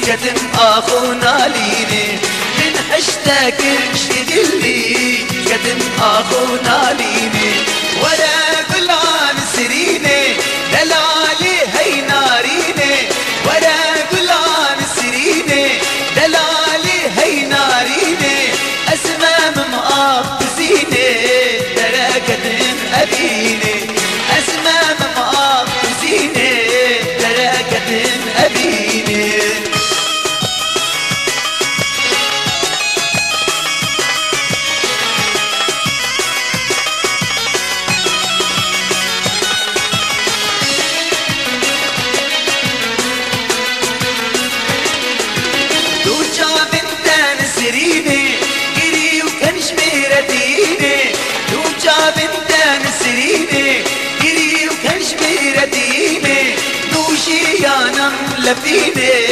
كتم اخونا ليني من حشتك شدلي كتم اخونا ليني ولا قلان سريني دلالي هي ناريني ولا قلان سريني دلالي هي ناريني اسمام مقابزيني دركة ابيني اسمام مقابزيني دركة ابيني سريني قري وكنش ميرتيني دوجا بنتان سريني قري وكنش ميرتيني دوشي يا نم لفيني